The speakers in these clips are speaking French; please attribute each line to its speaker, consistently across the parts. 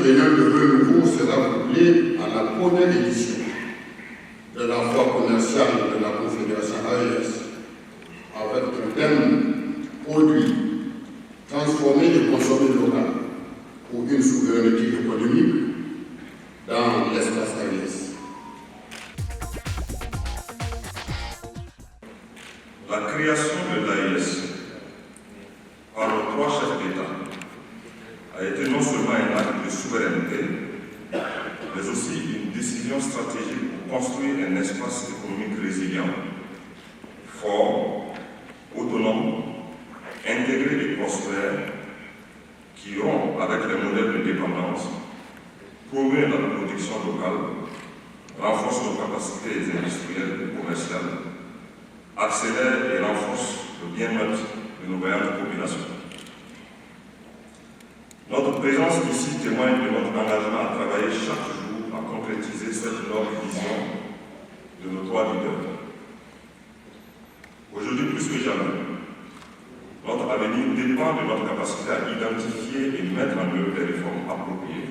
Speaker 1: réunion de renouveau sera couplée à la première édition de la foire commerciale de la Confédération AES avec le thème produit, transformer et consommer local pour une souveraineté économique dans l'espace AES.
Speaker 2: La création de l'AES par nos trois chefs d'État a été non seulement un acte de souveraineté, mais aussi une décision stratégique pour construire un espace économique résilient, fort, autonome, intégré et prospère, qui rompt avec les modèles de dépendance, promeut la production locale, renforce nos capacités industrielles et commerciales, accélère et renforce le bien-être de nos vaillantes populations. Notre présence ici témoigne de notre engagement à travailler chaque jour à concrétiser cette noble vision de nos trois leaders. Aujourd'hui, plus que jamais, notre avenir dépend de notre capacité à identifier et mettre en œuvre des réformes appropriées,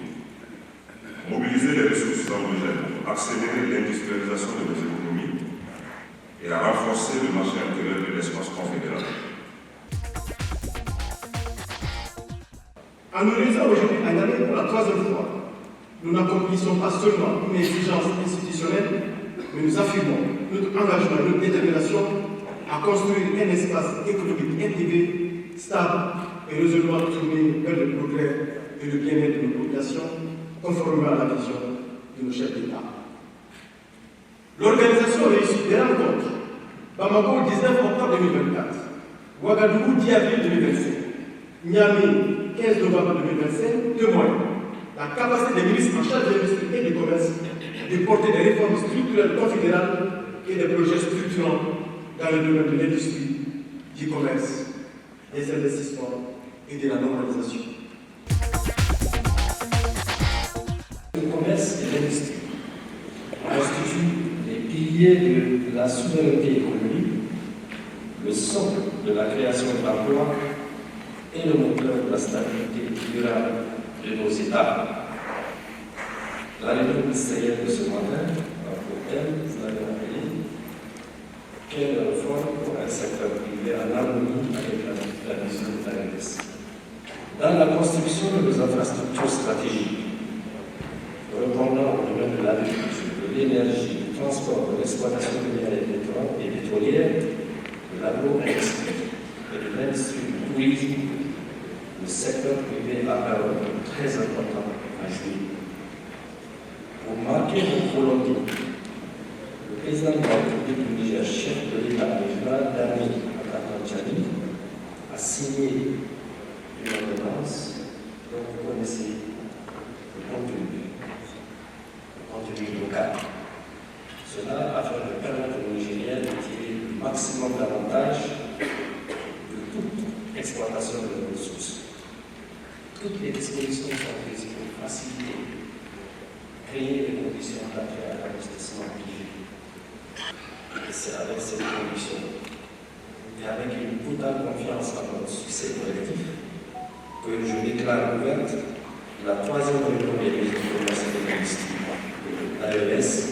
Speaker 2: mobiliser les ressources endogènes pour accélérer l'industrialisation de nos économies et à renforcer le marché intérieur de l'espace confédéral.
Speaker 3: En nous réunissant aujourd'hui à Niamey pour la troisième fois, nous n'accomplissons pas seulement une exigence institutionnelle, mais nous affirmons notre engagement et notre détermination à construire un espace économique intégré, stable et résolument tourné vers le progrès et le bien-être de nos populations, conformément à la vision de nos chefs d'État. L'organisation réussit des rencontres. Bamako, 19 octobre 2024. Ouagadougou, 10 avril 2025. Niamey, 15 novembre 2025, témoigne la capacité des ministres en charge de l'industrie et du commerce de porter des réformes structurelles confédérales et des projets structurants dans le domaine de l'industrie, du commerce, des investissements et de la normalisation.
Speaker 4: Le commerce et l'industrie constituent les piliers de la souveraineté économique, le socle de la création d'emplois et le moteur de la stabilité durable de nos États. La réunion ministérielle de ce matin a pour thème, vous l'avez rappelé, quelle réforme pour un secteur privé en harmonie avec la vision de l'AES. Dans la construction de nos infrastructures stratégiques, répondant au domaine de l'agriculture, de l'énergie, du transport, de l'exploitation minière et pétrolière, de l'agro-industrie et de l'industrie du tourisme, le secteur privé a un rôle très important à jouer. Pour marquer notre volonté, le président de la République du Niger, chef de l'État régional d'Armée à Tchadi, a signé une ordonnance dont vous connaissez le contenu local. Cela afin de permettre aux Nigériens de tirer le maximum d'avantages de toute exploitation de nos ressources. Toutes les dispositions sont prises pour faciliter, créer les conditions d'attrait à l'investissement privé. Et c'est avec ces conditions et avec une totale confiance en notre succès collectif que je déclare ouverte la troisième réunion des régions commerciales et de l'industrie de l'AES